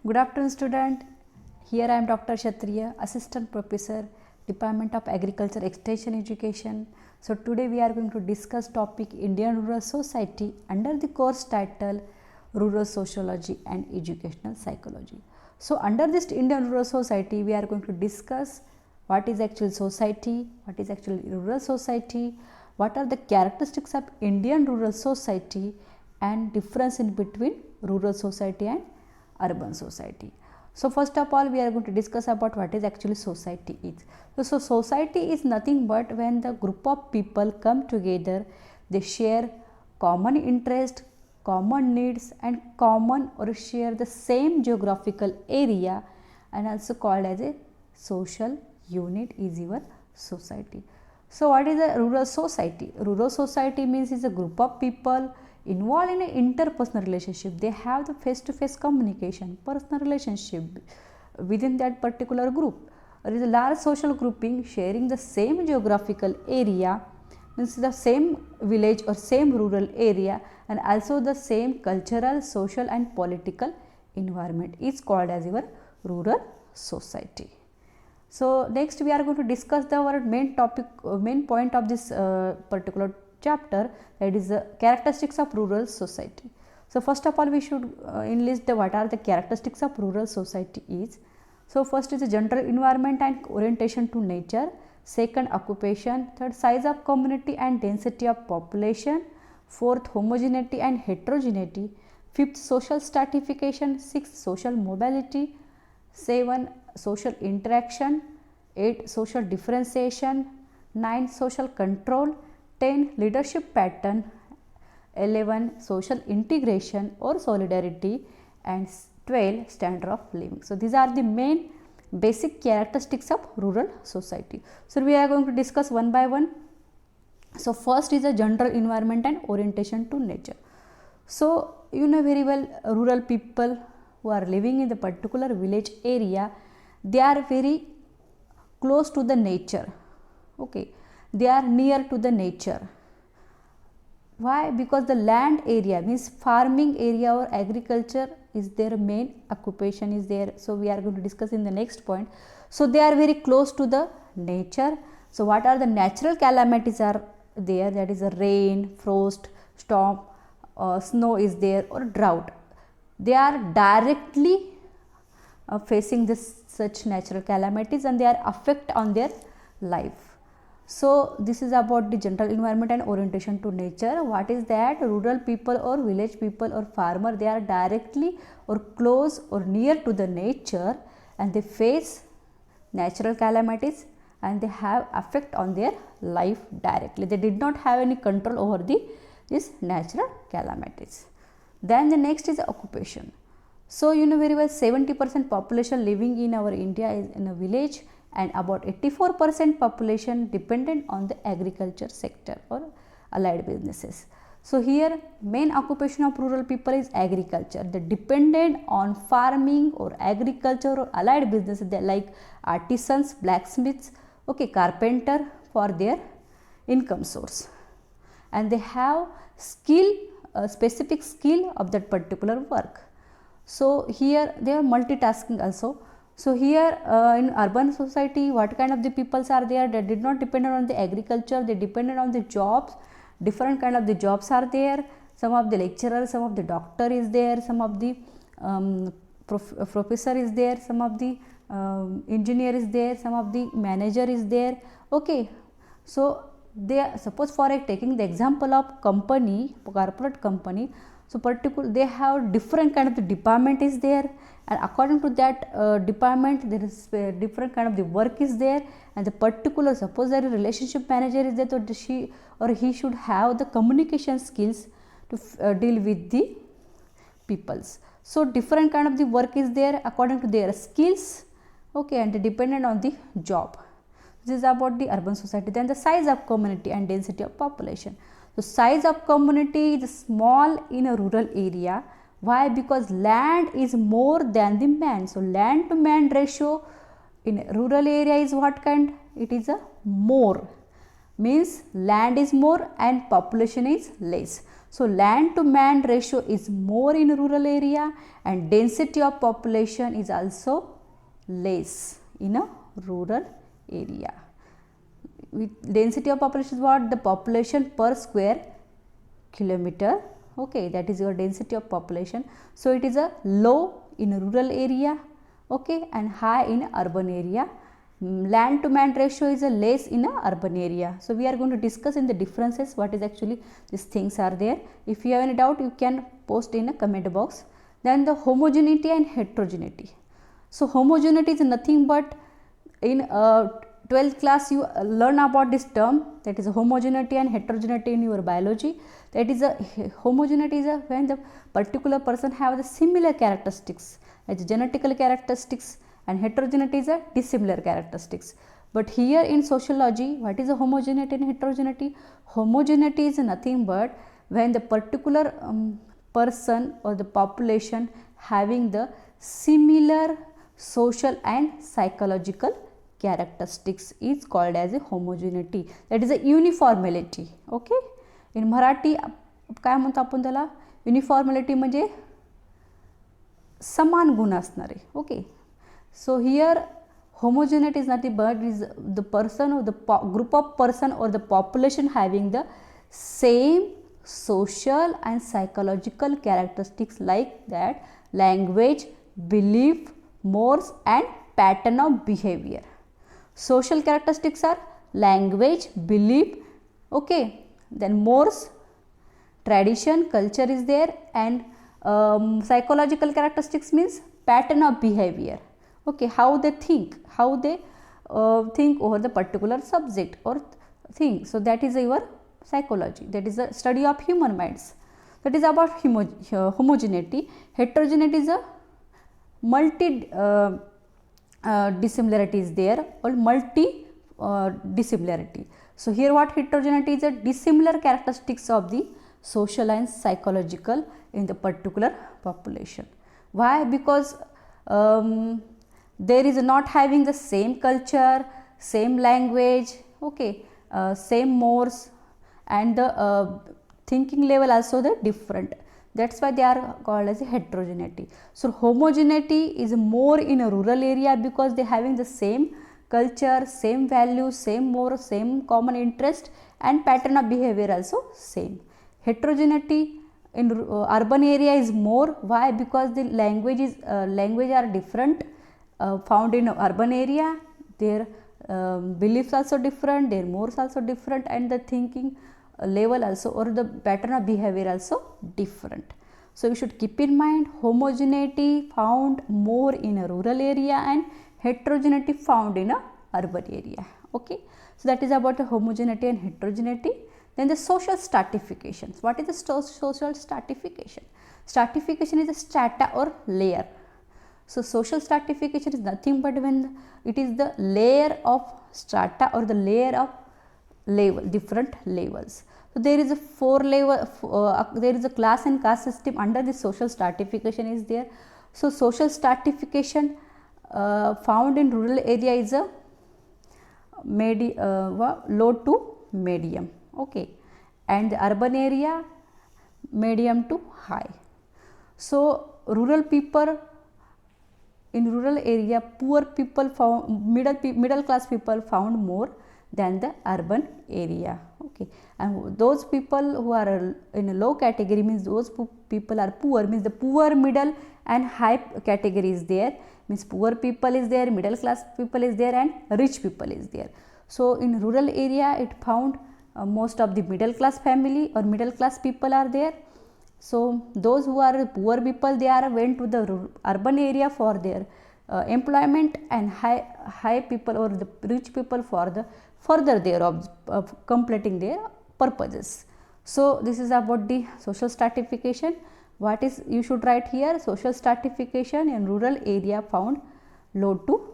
Good afternoon, student. Here I am Dr. Kshatriya, Assistant Professor, Department of Agriculture Extension Education. So today we are going to discuss topic Indian Rural Society under the course title Rural Sociology and Educational Psychology. So under this Indian Rural Society, we are going to discuss what is actual society, what is actually rural society, what are the characteristics of Indian rural society and difference in between rural society and urban society. So first of all, we are going to discuss about what is actually society is. So society is nothing but when the group of people come together, they share common interest, common needs and common or share the same geographical area, and also called as a social unit is your society. So what is a rural society? Rural society means is a group of people involved in an interpersonal relationship. They have the face-to-face communication, personal relationship within that particular group. There is a large social grouping sharing the same geographical area, means the same village or same rural area, and also the same cultural, social and political environment is called as your rural society. So next we are going to discuss our main topic, main point of this particular chapter, that is the characteristics of rural society. So first of all, we should enlist the what are the characteristics of rural society is. So first is the general environment and orientation to nature, second occupation, third size of community and density of population, fourth homogeneity and heterogeneity, fifth social stratification, sixth social mobility, 7 social interaction, 8 social differentiation, 9 social control, 10 leadership pattern, 11 social integration or solidarity, and 12 standard of living. So these are the main basic characteristics of rural society. So we are going to discuss one by one. So first is a general environment and orientation to nature. So you know very well, rural people who are living in the particular village area, they are very close to the nature. Okay, they are near to the nature. Why? Because the land area means farming area or agriculture is their main occupation is there. So we are going to discuss in the next point. So they are very close to the nature. So what are the natural calamities are there? That is a rain, frost, storm, snow is there, or drought. They are directly facing this such natural calamities and they are affect on their life. So this is about the general environment and orientation to nature. What is that? Rural people or village people or farmer, they are directly or close or near to the nature and they face natural calamities and they have effect on their life directly. They did not have any control over these natural calamities. Then the next is occupation. So you know very well, 70% population living in our India is in a village and about 84% population dependent on the agriculture sector or allied businesses. So here main occupation of rural people is agriculture. They dependent on farming or agriculture or allied businesses. They like artisans, blacksmiths, okay, carpenter for their income source, and they have skill, specific skill of that particular work. So here they are multitasking also. So here in urban society, what kind of the peoples are there? They did not depend on the agriculture, they depended on the jobs. Different kind of the jobs are there. Some of the lecturer, some of the doctor is there, some of the professor is there, some of the engineer is there, some of the manager is there. Okay, so they are, suppose for taking the example of company, corporate company. So particular they have different kind of the department is there, and according to that department there is different kind of the work is there, and the particular, suppose there is a relationship manager is there, so she or he should have the communication skills to deal with the peoples. So different kind of the work is there according to their skills, okay, and dependent on the job. This is about the urban society. Then the size of community and density of population. So size of community is small in a rural area. Why? Because land is more than the man. So land to man ratio in a rural area is what kind? It is a more, means land is more and population is less. So land to man ratio is more in rural area and density of population is also less in a rural area. With density of population is what? The population per square kilometer. Okay, that is your density of population. So it is a low in rural area, okay, and high in urban area. Land to man ratio is a less in a urban area. So we are going to discuss in the differences what is actually these things are there. If you have any doubt, you can post in a comment box. Then the homogeneity and heterogeneity. So homogeneity is nothing but in 12th class you learn about this term, that is a homogeneity and heterogeneity in your biology. That is a homogeneity is a when the particular person have the similar characteristics as genetical characteristics, and heterogeneity is a dissimilar characteristics. But here in sociology, what is a homogeneity and heterogeneity? Homogeneity is nothing but when the particular person or the population having the similar social and psychological characteristics is called as a homogeneity. That is a uniformity. Okay, in Marathi काय म्हणतो आपण त्याला? युनिफॉर्मॅलिटी म्हणजे समान गुण असणारे. Okay, so here homogeneity is nothing but is the person or the group of person or the population having the same social and psychological characteristics like that language, belief, mores and pattern of behavior. Social characteristics are language, belief, okay, then mores, tradition, culture is there, and psychological characteristics means pattern of behavior. Okay, how they think over the particular subject or thing. So that is your psychology, that is the study of human minds. That is about homogeneity. Heterogeneity is a multi dissimilarity is there or multi dissimilarity. So here what heterogeneity is a dissimilar characteristics of the social and psychological in the particular population. Why? Because there is not having the same culture, same language, okay, same mores, and the thinking level also the different. That's why they are called as a heterogeneity. So homogeneity is more in a rural area because they having the same culture, same values, same more, same common interest, and pattern of behavior also same. Heterogeneity in urban area is more. Why? Because the language are different found in urban area. Their beliefs also different, their mores also different, and the thinking level also or the pattern of behavior also different. So you should keep in mind homogeneity found more in a rural area and heterogeneity found in a urban area. Okay, so that is about the homogeneity and heterogeneity. Then the social stratifications. What is the social stratification? Stratification is a strata or layer. So social stratification is nothing but when it is the layer of strata or the layer of level, different levels. So there is a there is a class and caste system under the social stratification is there. So social stratification found in rural area is a low to medium, okay, and the urban area medium to high. So rural people in rural area, poor people found, middle class people found more than the urban area. Okay, and those people who are in a low category means those people are poor, means the poor, middle and high category is there, means poor people is there, middle class people is there, and rich people is there. So in rural area it found most of the middle class family or middle class people are there. So those who are poor people, they are went to the urban area for their employment, and high people or the rich people for the further their of completing their purposes. So this is about the social stratification. What is you should write here? Social stratification in rural area found low to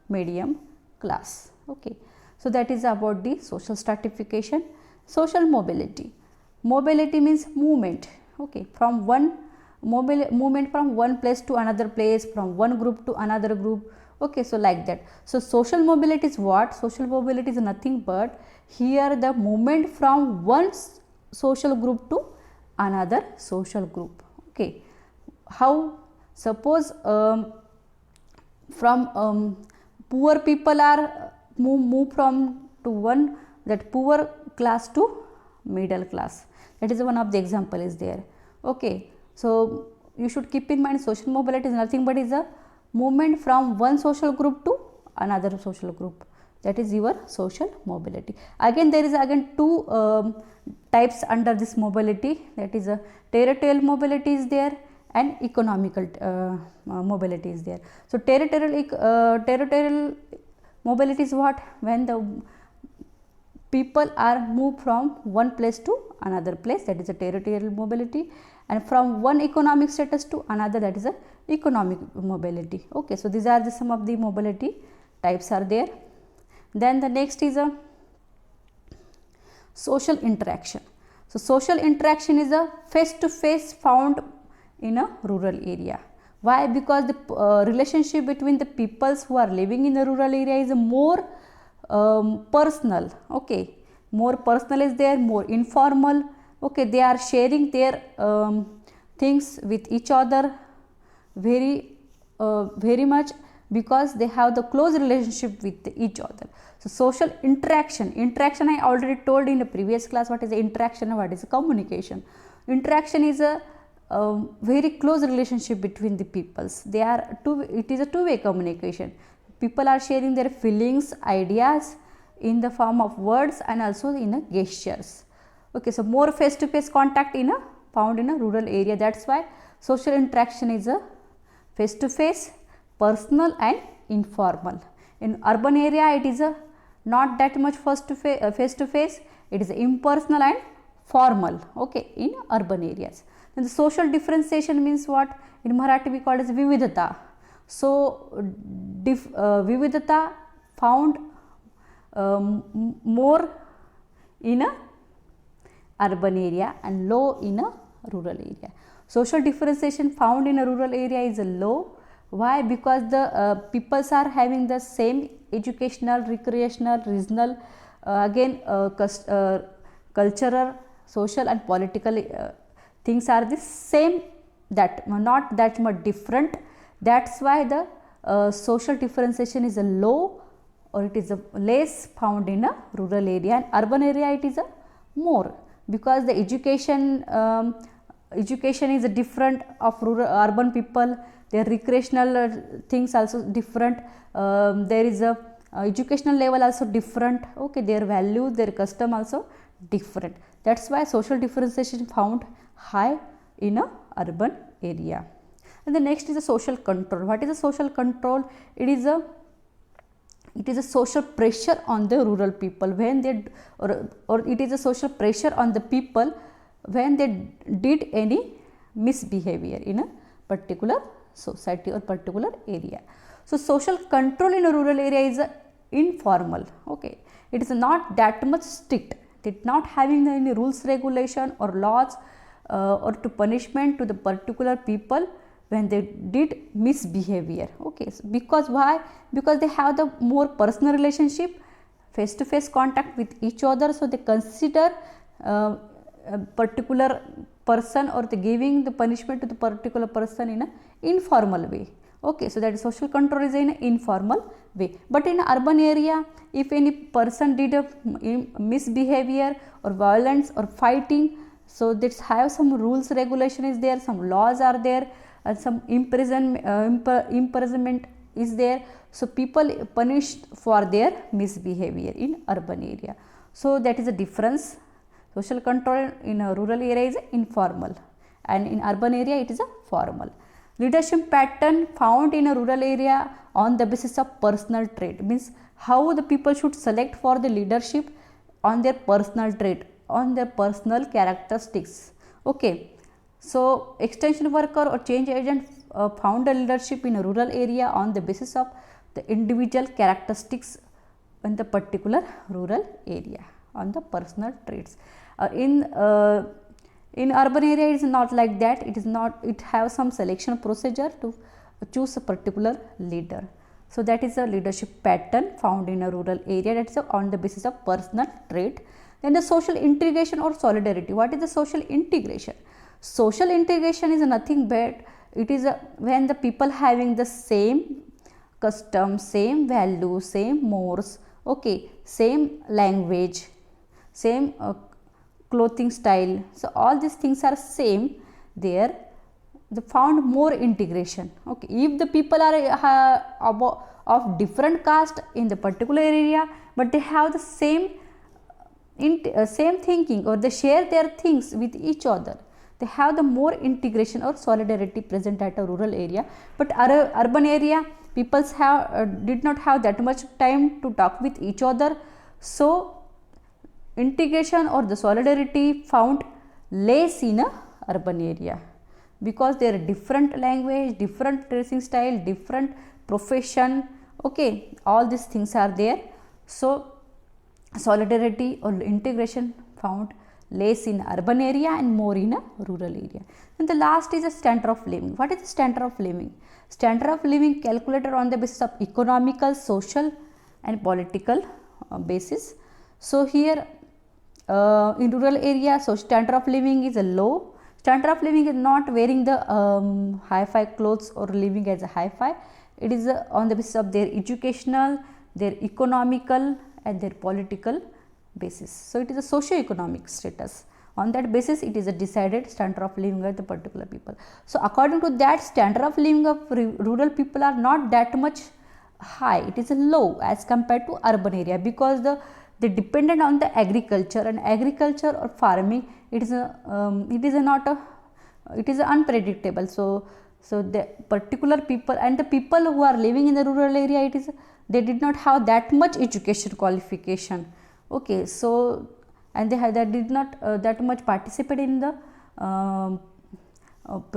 medium class. Okay, so that is about the social stratification. Social mobility. Mobility means movement. Okay, from one movement from one place to another place, from one group to another group. Okay, so like that. So social mobility is what? Social mobility is nothing but here the movement from one social group to another social group. Okay, how? Suppose from poor people are move from to one, that poor class to middle class. That is one of the example is there. Okay, so you should keep in mind social mobility is nothing but is a movement from one social group to another social group. That is your social mobility. Again, there is again two types under this mobility, that is a territorial mobility is there and economical mobility is there. So territorial mobility is what? When the people are moved from one place to another place, that is a territorial mobility, and from one economic status to another, that is a economic mobility. Okay, so these are the some of the mobility types are there. Then the next is a social interaction. So social interaction is a face to face found in a rural area. Why? Because the relationship between the peoples who are living in the rural area is a more personal. Okay, more personal is there, more informal. Okay, they are sharing their things with each other very much, because they have the close relationship with each other. So social interaction I already told in the previous class what is the interaction and what is the communication. Interaction is a very close relationship between the peoples. They are it is a two-way communication. People are sharing their feelings, ideas in the form of words and also in a gestures. Okay, so more face to face contact found in a rural area. That's why social interaction is a face to face, personal and informal. In urban area it is a not that much face to face, it is impersonal and formal. Okay, in urban areas. Then the social differentiation means what? In Marathi we call it as vividhata. So vividhata found more in a urban area and low in a rural area. Social differentiation found in a rural area is a low. Why? Because the peoples are having the same educational, recreational, regional, cultural, social and political things are the same, that not that much different. That's why the social differentiation is a low, or it is a less found in a rural area, and urban area it is a more, because the education is a different of urban people. Their recreational things also different. There is a educational level also different. Okay, their values, their custom also different. That's why social differentiation found high in a urban area. And the next is a social control. What is a social control? It is a social pressure on the rural people when they or it is a social pressure on the people when they did any misbehavior in a particular society or particular area. So social control in a rural area is informal. Okay, it is not that much strict. It is not having any rules, regulation or laws or to punishment to the particular people when they did misbehavior. Okay, so because why? Because they have the more personal relationship, face to face contact with each other, so they consider a particular person or the giving the punishment to the particular person in an informal way. Okay, so that social control is in an informal way. But in an urban area, if any person did a misbehavior or violence or fighting, so this have some rules, regulation is there, some laws are there, and some imprisonment is there. So people punished for their misbehavior in urban area. So that is a difference. Social control in a rural area is informal, and in urban area it is a formal. Leadership pattern found in a rural area on the basis of personal trait, means how the people should select for the leadership on their personal trait, on their personal characteristics. Okay, so extension worker or change agent found a leadership in a rural area on the basis of the individual characteristics in the particular rural area, on the personal traits. In urban area it is not like that. It is not, it have some selection procedure to choose a particular leader. So that is a leadership pattern found in a rural area, that is on the basis of personal trait. Then the social integration or solidarity. What is the social integration? Social integration is nothing but it is when the people having the same custom, same value, same mores, okay, same language, same clothing style. So all these things are same there. They found more integration. Okay, if the people are of different caste in the particular area, but they have the same same thinking, or they share their things with each other, they have the more integration or solidarity present at a rural area. But urban area, people have did not have that much time to talk with each other, so integration or the solidarity found less in a urban area, because there are different language, different dressing style, different profession, okay, all these things are there. So solidarity or integration found less in urban area and more in a rural area. And the last is a standard of living. What is the standard of living? Standard of living calculated on the basis of economical, social and political basis. So here in rural area, so standard of living is a low. Standard of living is not wearing the hi-fi clothes or living as a hi-fi. It is on the basis of their educational, their economical and their political basis. So it is a socio-economic status. On that basis, it is a decided standard of living of the particular people. So according to that, standard of living of rural people are not that much high. It is a low as compared to urban area, because they dependent on the agriculture, and agriculture or farming, it is unpredictable. So the particular people and the people who are living in the rural area, it is they did not have that much education qualification, okay. So and they did not that much participate in the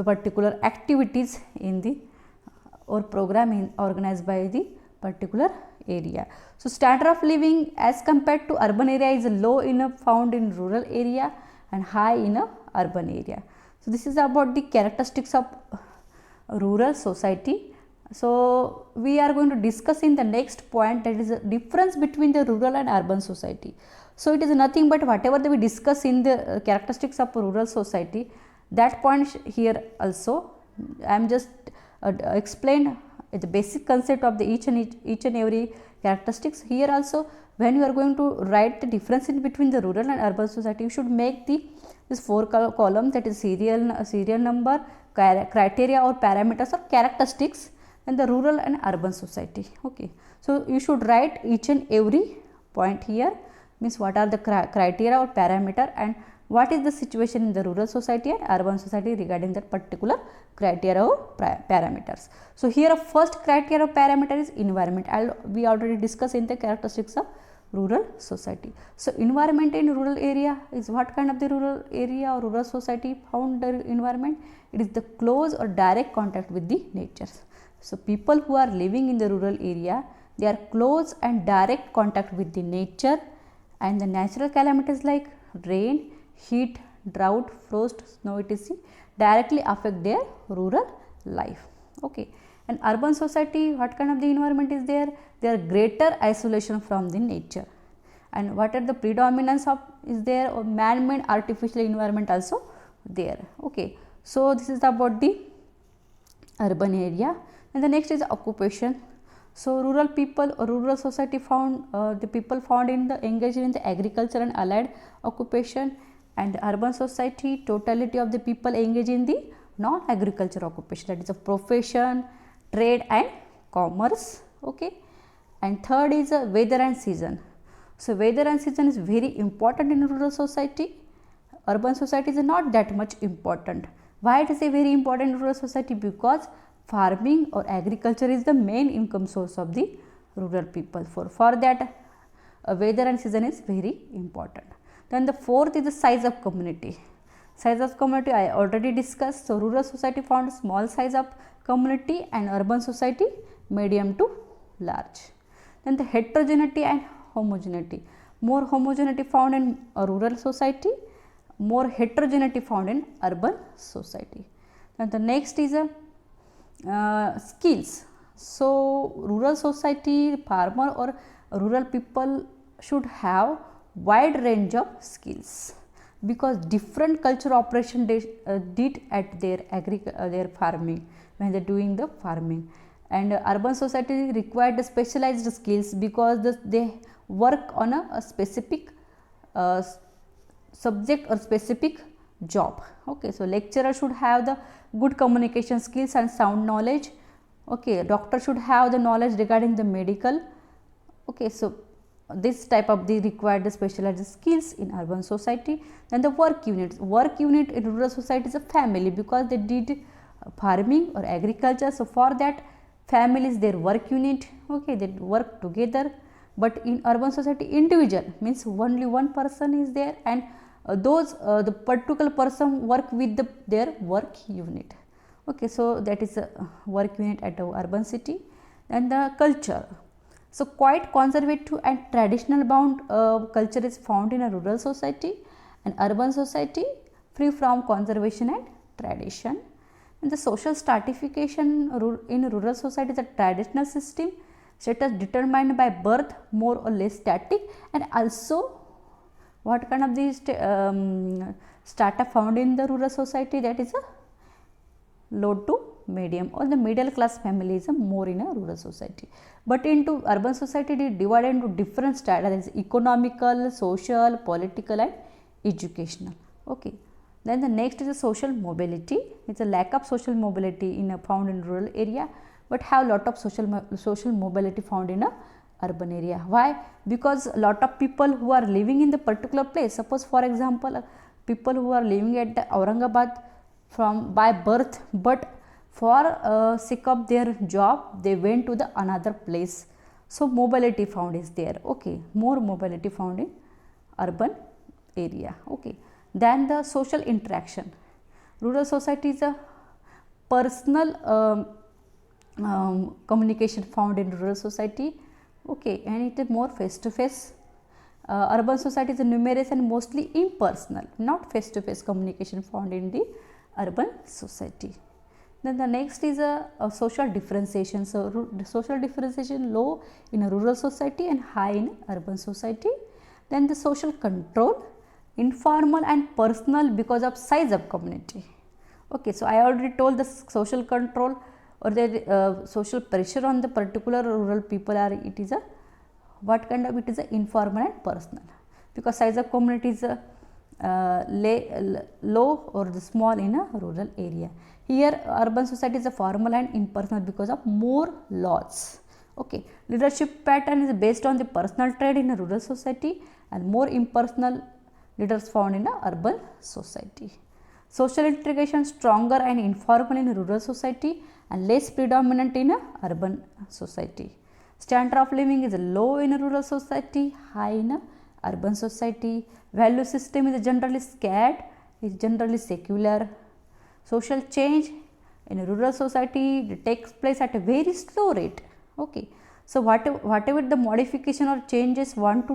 particular activities in the or program organized by the particular area. So standard of living as compared to urban area is low found in rural area and high in a urban area. So this is about the characteristics of rural society. So we are going to discuss in the next point, that is a difference between the rural and urban society. So it is nothing but whatever that we discuss in the characteristics of rural society, that point here also I am just explained the basic concept of the each and every characteristics. Here also, when you are going to write the difference in between the rural and urban society, you should make this 4 column, that is serial number, criteria or parameters or characteristics and the rural and urban society, okay. So you should write each and every point here, means what are the criteria or parameter and what is the situation in the rural society and urban society regarding that particular criteria or parameters. So here a first criteria or parameter is environment. We already discussed in the characteristics of rural society. So environment in rural area is what kind of the rural area or rural society found the environment? It is the close or direct contact with the nature. So people who are living in the rural area, they are close and direct contact with the nature, and the natural calamities like rain, heat, drought, frost, snow, etc. directly affect their rural life, okay. And urban society, what kind of the environment is there? There are greater isolation from the nature, and what are the predominance of is there, or man-made artificial environment also there, okay. So this is about the urban area. And the next is occupation. So rural people or rural society found the people found in the engaged in the agriculture and allied occupation, and the urban society totality of the people engaged in the non-agriculture occupation, that is a profession, trade and commerce, okay. And third is weather and season. So weather and season is very important in rural society. Urban society is not that much important. Why it is a very important in rural society? Because farming or agriculture is the main income source of the rural people. For that weather and season is very important. Then the fourth is the size of community. Size of community I already discussed. So rural society found small size of community and urban society medium to large. Then the heterogeneity and homogeneity. More homogeneity found in a rural society, more heterogeneity found in urban society. And the next is skills. So rural society, farmer or rural people should have wide range of skills, because different culture operation did at their farming, when they are doing the farming. And urban society required specialized skills because they work on a specific subject or specific job. Okay, so lecturer should have the good communication skills and sound knowledge. Okay, doctor should have the knowledge regarding the medical. Okay, so this type of the required specialized skills in urban society. Then the work units. Work unit in rural society is a family, because they did farming or agriculture. So for that, family is their work unit. Okay, they work together. But in urban society, individual means only one person is there, and the particular person work with their work unit. Okay, so that is a work unit at a urban city. And the culture. So quite conservative and traditional bound culture is found in a rural society, and urban society free from conservation and tradition. And the social stratification in rural society is a traditional system, status determined by birth, more or less static, and also what kind of the strata found in the rural society, that is a low to medium, or the middle class family is more in a rural society. But into urban society, it is divided into different strata, that is economical, social, political and educational. Okay. Then the next is the social mobility. It is a lack of social mobility found in rural area, but have lot of social mobility found in a urban area. Why? Because a lot of people who are living in the particular place, suppose for example, people who are living at the Aurangabad by birth, but for sake of their job they went to the another place. So mobility found is there. Okay, more mobility found in urban area. Okay. Then the social interaction. Rural society is a personal communication found in rural society. Okay, and it is more face to face. Urban society is numerous and mostly impersonal, not face to face communication found in the urban society. Then the next is a social differentiation. So social differentiation low in a rural society and high in urban society. Then the social control, informal and personal because of size of community. Okay, so I already told the social control or the social pressure on the particular rural people are, it is a what kind of, it is a informal and personal, because size of community is low or the small in a rural area. Here urban society is a formal and impersonal because of more laws. Okay, leadership pattern is based on the personal trait in a rural society and more impersonal leaders found in a urban society. Social integration stronger and informal in a rural society and less predominant in a urban society. Standard of living is low in a rural society, high in a urban society. Value system is generally scarce, is generally secular. Social change in a rural society takes place at a very slow rate. Okay, so whatever the modification or changes we want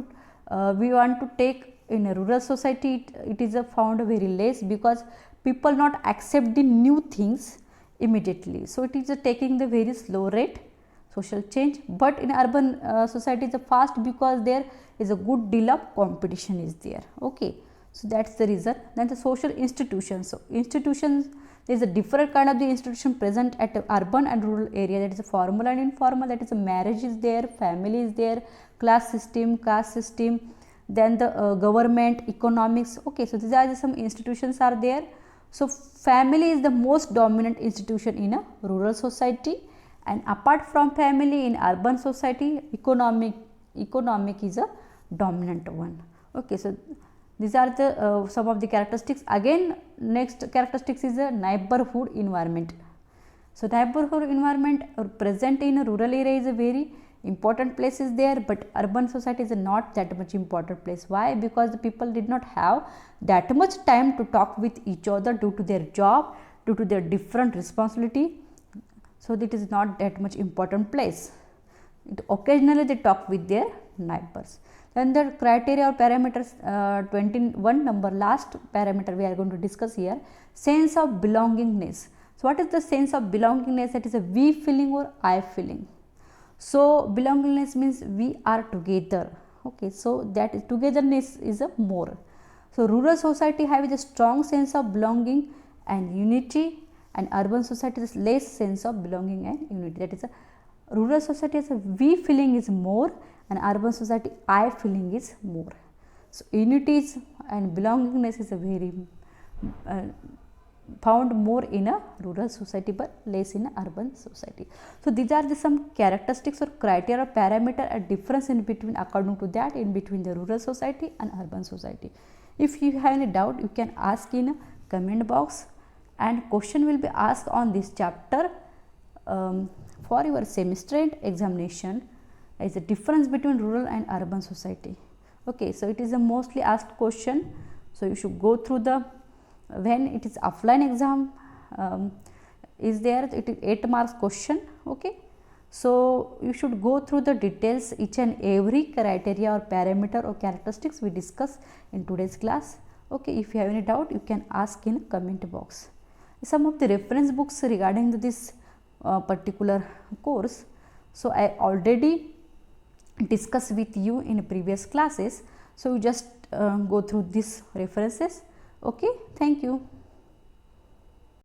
to take in a rural society, it is found very less, because people not accept the new things immediately. So it is taking the very slow rate social change, but in urban society is fast, because there is a good deal of competition is there. Okay, so that's the reason. Then the social institutions. So institutions, there is a different kind of the institution present at urban and rural area, that is a formal and informal, that is a marriage is there, family is there, class system, caste system, then the government, economics. Okay, so these are some institutions are there. So family is the most dominant institution in a rural society, and apart from family in urban society, economic is a dominant one. Okay, so these are the some of the characteristics. Again, next characteristics is a neighborhood environment. So neighborhood environment present in a rural area is a very important place is there, but urban society is not that much important place. Why? Because the people did not have that much time to talk with each other due to their job, due to their different responsibility. So it is not that much important place. Occasionally they talk with their neighbors. Then the criteria or parameters, 21 number, last parameter we are going to discuss here, sense of belongingness. So what is the sense of belongingness? That is a we feeling or I feeling. So belongingness means we are together. Okay, so that is togetherness is a more. So rural society have a strong sense of belonging and unity, and urban society has less sense of belonging and unity. That is a rural society has a we feeling is more, and urban society I feeling is more. So unity is and belongingness is a very found more in a rural society but less in a urban society. So these are the some characteristics or criteria or parameter a difference in between according to that in between the rural society and urban society. If you have any doubt, you can ask in a comment box, and question will be asked on this chapter for your semester end examination is the difference between rural and urban society. Okay, so it is a mostly asked question, so you should go through the when it is offline exam is there, it is 8 marks question. Okay, so you should go through the details each and every criteria or parameter or characteristics we discuss in today's class. Okay, if you have any doubt, you can ask in comment box. Some of the reference books regarding this particular course, so I already discussed with you in previous classes, so you just go through these references. Okay, thank you.